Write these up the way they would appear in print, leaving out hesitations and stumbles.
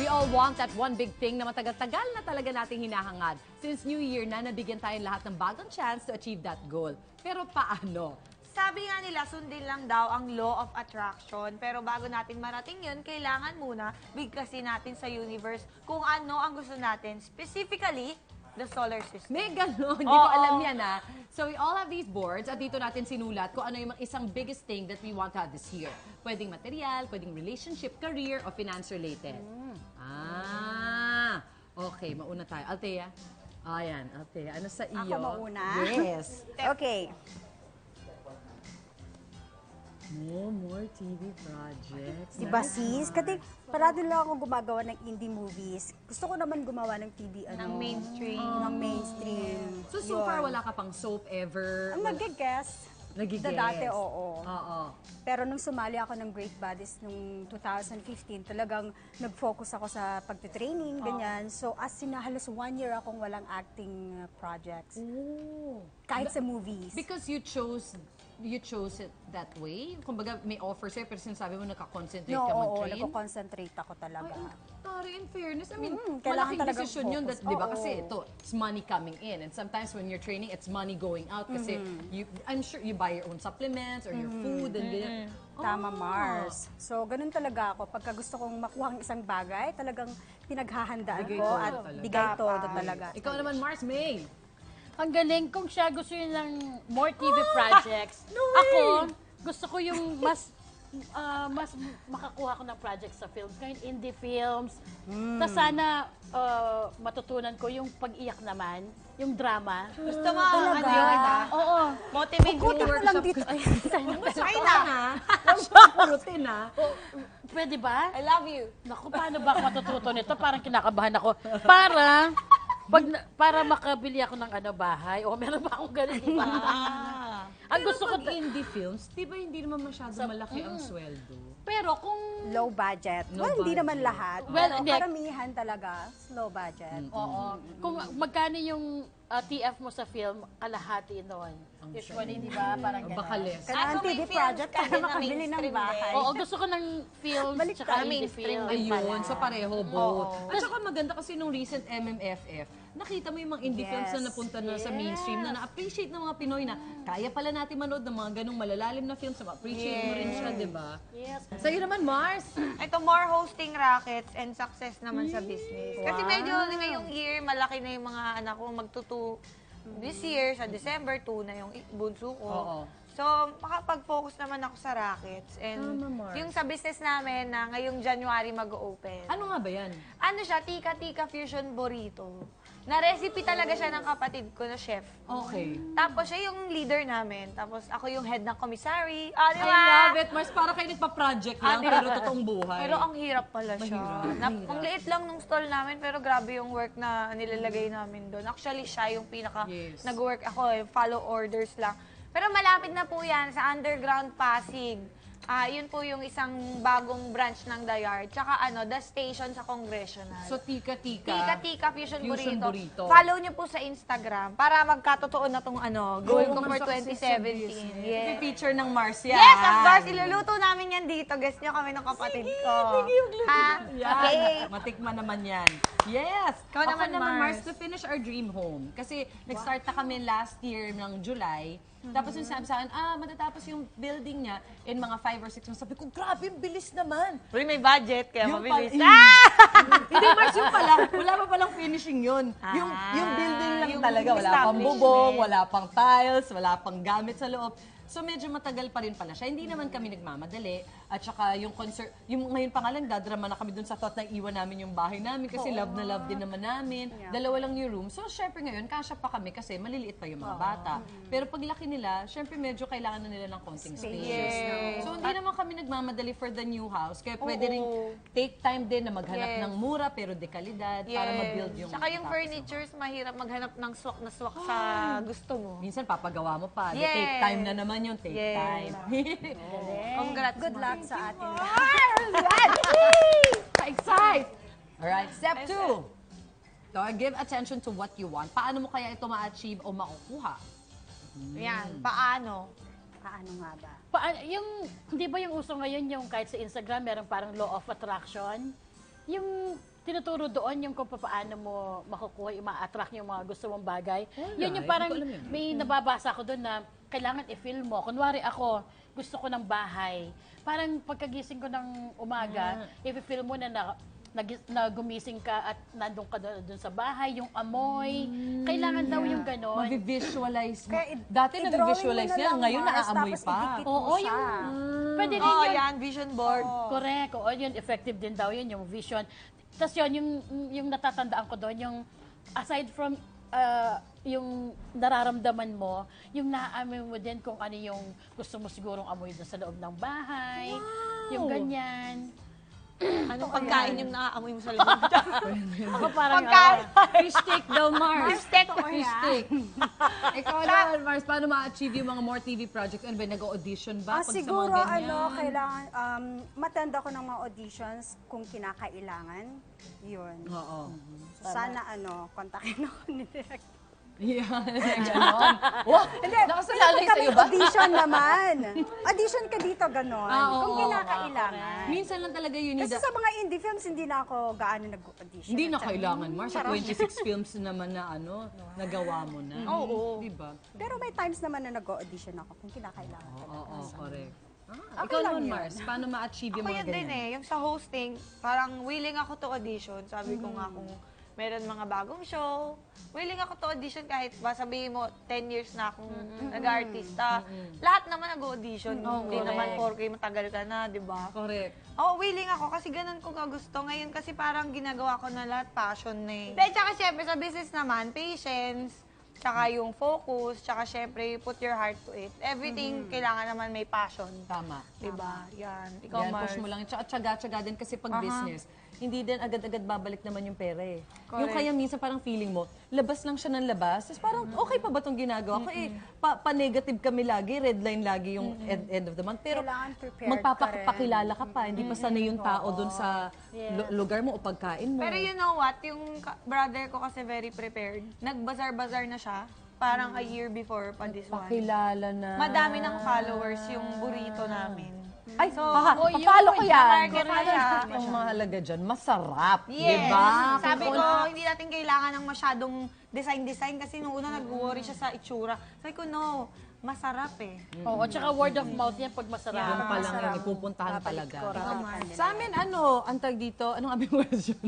all want that one big thing na matagal-tagal na talaga nating hinahangad. Since New Year na, nabigyan tayong lahat ng bagong chance to achieve that goal. Pero paano? Sabi nga nila, sundin lang daw ang law of attraction. Pero bago natin marating yun, kailangan muna bigkasin natin sa universe kung ano ang gusto natin. Specifically, the solar system. May gano'n. Hindi ko alam yan, ha? So, we all have these boards at dito natin sinulat kung ano yung isang biggest thing that we want to have this year. Pwedeng material, pwedeng relationship, career, o finance-related. Okay. Mauna tayo. Althea? Ayan, Althea. Ano sa iyo? Ako mauna? Yes. Okay. No more TV projects. Diba sis? Kasi parado lang ako gumagawa ng indie movies. Gusto ko naman gumawa ng TV, Ng mainstream. ng mainstream. So far, wala ka pang soap ever? Ang nag-guess. Nagigets? Dati, oo. Oo. Pero nung sumali ako ng Great Bodies nung 2015, talagang nag-focus ako sa pagtitraining, ganyan. So, as in, halos 1 year akong walang acting projects. Oh. Kahit sa movies. Because you chose it that way? Kumbaga, may offer sa'yo, pero sinasabi mo nakakoncentrate No, ka oo, mag-train? nagko-concentrate ako talaga. Tari, in fairness, I mean, kailangan malaking talagang decision yun, focus. di ba? Oo. Kasi ito, it's money coming in. And sometimes when you're training, it's money going out. Kasi I'm sure you buy your own supplements or your food and ganyan. Tama, Mars. So, ganun talaga ako. Pagka gusto kong makuha ang isang bagay, talagang pinaghahandaan Bigay ko todo at talaga. bigay todo talaga. Ikaw naman, Mars, May. Ang galing kung siya gusto yun ng more TV projects. No way! Ako, gusto ko yung mas makakuha ko ng projects sa films. Ngayon, indie films. Tapos sana matutunan ko yung pag-iyak naman, yung drama. Gusto mo, ano yun, ha? Oo. Motivate Kukunin ko lang dito. China. Huwag siya purutin, ha? Pwede ba? I love you. Naku, paano ba ako matututo nito? Parang kinakabahan ako. Para makabili ako ng bahay. O meron ba akong ganun, di ba? Ang Pero gusto ko, pag indie films, di ba hindi naman masyado malaki ang sweldo? pero kung Low budget. Low Well, hindi budget. naman lahat. Well, Pero hindi. karamihan talaga, low budget. Oo. Kung magkano yung TF mo sa film, kalahati noon. Usually, di ba? Parang O baka gano'n. less. Kaya ang so may TV films project ka para din na makabili ng mainstream bahay. Oo, gusto ko ng films Baliktad. tsaka indie Mainstream film. din Ayun, so pareho, both. Oo. At saka maganda kasi nung recent MMFF, nakita mo yung mga indie films na napunta na sa mainstream na na-appreciate ng mga Pinoy na kaya pala natin manood ng mga ganong malalalim na films, ma-appreciate mo rin siya, di ba? Yes. Sa'yo naman, Mars. Ito, more hosting rackets and success naman sa business. Kasi medyo ngayong year, malaki na yung mga anak ko magtutu. This year, sa December 2 na yung bunso ko. Oo. So, makapag-focus naman ako sa rackets. And Tama, Mars. yung sa business namin na ngayong January mag-open. Ano nga ba yan? Ano siya? Tika-tika fusion burrito. Na-recipe talaga siya ng kapatid ko na chef. Okay. Tapos siya yung leader namin. Tapos ako yung head ng commissary. Ah, di I ba? love it, Mars. Para kayo nagpa-project lang, pero totoong buhay. Pero ang hirap pala siya. Mahirap. Ang liit lang nung stall namin, pero grabe yung work na nilalagay namin doon. Actually, siya yung pinaka Yes. nag-work ako, follow orders lang. Pero malapit na po yan sa Underground Pasig. Yun po yung isang bagong branch ng The Yard. Tsaka The Station sa Congressional. So, tika-tika. Tika-tika Fusion Burrito. Burrito. Follow nyo po sa Instagram para magkatotoo na tong goal ko for 2017. Yes. Picture ng Mars yan. Yes, of course. Iluluto namin yan dito. Guest nyo kami ng kapatid ko. Ha? Yan. Okay. Matikman naman yan. Yes! Ikaw naman, Mars, Mars. to finish our dream home. Kasi nag-start na kami last year ng July. Tapos yung sabi sa akin, matatapos yung building niya in mga 5 or 6 months. Sabi ko, grabe, ang bilis naman. Uy, may budget, kaya Yung mabilis. Hindi, Mars, yung pala. Wala pa palang finishing yun. Yung building lang yung talaga. Wala pang establishment. bubong, wala pang tiles, wala pang gamit sa loob. So medyo matagal pa rin pala siya. Hindi naman kami nagmamadali. At saka yung concert, yung ngayon pa nga lang, dadrama na kami dun sa thought na iwan namin yung bahay namin kasi love na love din naman namin. Dalawa lang yung room. So syempre ngayon, kasya pa kami kasi maliliit pa yung mga bata. Pero paglaki nila, syempre medyo kailangan na nila ng konting space. Yes. So hindi naman kami nagmamadali for the new house. Kaya pwede rin take time din na maghanap ng mura pero dekalidad para ma-build yung Saka yung matapos furnitures, mahirap maghanap ng swak na swak sa gusto mo. Minsan papagawa mo pa. Yes. Take time na naman yung take Yes. time. Congrats, Good luck Mars. sa atin. Excite! Alright, step 2. So, give attention to what you want. Paano mo kaya ito ma-achieve o makukuha? Yan, paano? Paano nga ba? Di ba yung uso ngayon yung kahit sa Instagram, meron parang law of attraction? Yung tinuturo doon yung kung paano mo makukuha, ma-attract yung mga gusto mong bagay. Wala, Yun yung hindi parang ko alam yun. may nababasa ko doon na kailangan i-film mo. Kunwari ako, gusto ko ng bahay. Parang pagkagising ko ng umaga, i-film mo na gumising ka at nandun ka doon sa bahay, yung amoy. Kailangan daw yung ganon. Mavi-visualize mo. Kaya Dati i-drawing nag-visualize mo na niya, lang, ngayon Mars, naaamoy tapos pa. idikit mo Oo, siya. Pwede rin Oo, yun. yan, vision board. Correct. Oo, yun, effective din daw yun, yung vision. Tapos yun, yung natatandaan ko doon, yung aside from yung nararamdaman mo, yung naaamoy mo din kung ano yung gusto mo sigurong amoy doon sa loob ng bahay. Yung ganyan. Anong pagkain yung naaamoy mo sa loob? Ako parang, Pagkain. Fish steak daw, Mars. Steak. Fish steak. Ikaw naman, Mars, paano ma-achieve yung mga more TV projects? Ano ba, nag-audition ba? Pag Siguro, sa mga ganyan? kailangan, matend ako ng mga auditions kung kinakailangan. Yun. Oo. Sana, kontakin ako ni Direk. Yeah, ganon. Wow, Hindi, nakasalalay pag sa'yo may ba? audition naman. Audition ka dito, ganon. Oo, kung oo, kinakailangan. Minsan lang talaga yun. Kasi sa mga indie films, hindi na ako gaano nag-audition. Hindi na At kailangan, Mars. Sa 26 films naman na nagawa mo na. Oo. Diba? Pero may times naman na nag-audition ako kung kinakailangan. Oo, correct. Okay Ikaw lang naman, yun. Mars, paano ma-achieve yung Ako mga yun din ganyan? yung sa hosting, parang willing ako to audition. Sabi ko nga kung meron mga bagong show, willing ako to audition kahit ba sabihin mo 10 years na akong nag-artista. Lahat naman nag-audition. Hindi naman porke matagal ka na, di ba? Correct. Oo, willing ako kasi ganun ko kagusto. Ngayon kasi parang ginagawa ko na lahat passion na eh. Dahil tsaka syempre sa business naman, patience, tsaka yung focus, tsaka syempre you put your heart to it. Everything kailangan naman may passion. Tama. Diba? Yan. Ikaw, Yan, Mars. push mo lang. Tsaka tsaga-tsaga din kasi pag business, hindi din agad-agad babalik naman yung pera eh. Yung kaya minsan parang feeling mo, labas lang siya ng labas, tapos parang okay pa ba itong ginagawa ko? Pa-negative kami lagi, red line lagi yung end of the month. Pero Kailangan prepared magpapakilala ka pa, hindi pa sanay yung tao doon sa lugar mo o pagkain mo. Pero you know what? Yung brother ko kasi very prepared. Nag-bazar-bazar na siya. Parang a year before pa this one. Pakilala na. Madami ng followers yung burrito namin. Ay, follow ko yan. Market na siya. Ang mahalaga dyan, masarap. Yes. Diba? Sabi ko, hindi natin kailangan ng masyadong design kasi nung una nag-worry siya sa itsura. Sabi ko, no, masarap eh. Oo, at saka word of mouth yan pag masarap. Doon pa lang yan, ipupuntahan talaga. Babalik ko. Sa amin, ang tag dito, anong aming question?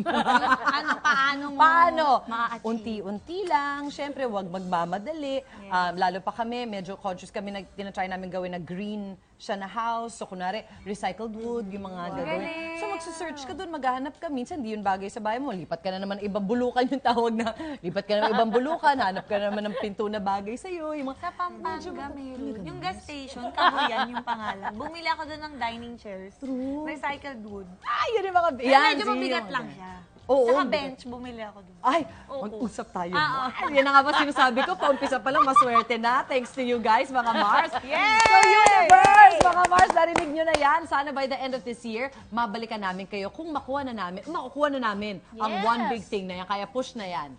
Paano mo Paano? ma-achieve? Unti-unti lang. Siyempre, wag magmamadali. Lalo pa kami, medyo conscious kami, tinatry namin gawin na green siya na house. So, kunwari, recycled wood, yung mga gagawin. So, magsusearch ka doon, maghahanap ka. Minsan, di yun bagay sa bahay mo. Lipat ka na naman ibang bulukan yung tawag na. Lipat ka na naman ibang bulukan. Hanap ka na naman ng pinto na bagay sa'yo. Yung mga, Sa Pampanga, mayroon. Yung gas station, Kabuyan yung pangalan. Bumili ako doon ng dining chairs. True. Recycled wood. yun yung mga, Pero medyo mabigat lang siya. Oo, Saka mabigat. bench, bumili ako doon. Ay, mag-usap tayo. Yan na nga ba sinasabi ko, paumpisa pa lang, maswerte na. Thanks to you guys, mga Mars. Yes! So, Universe, mga Mars, narinig nyo na yan. Sana by the end of this year, mabalikan namin kayo kung makukuha na namin ang one big thing na yan. Kaya push na yan.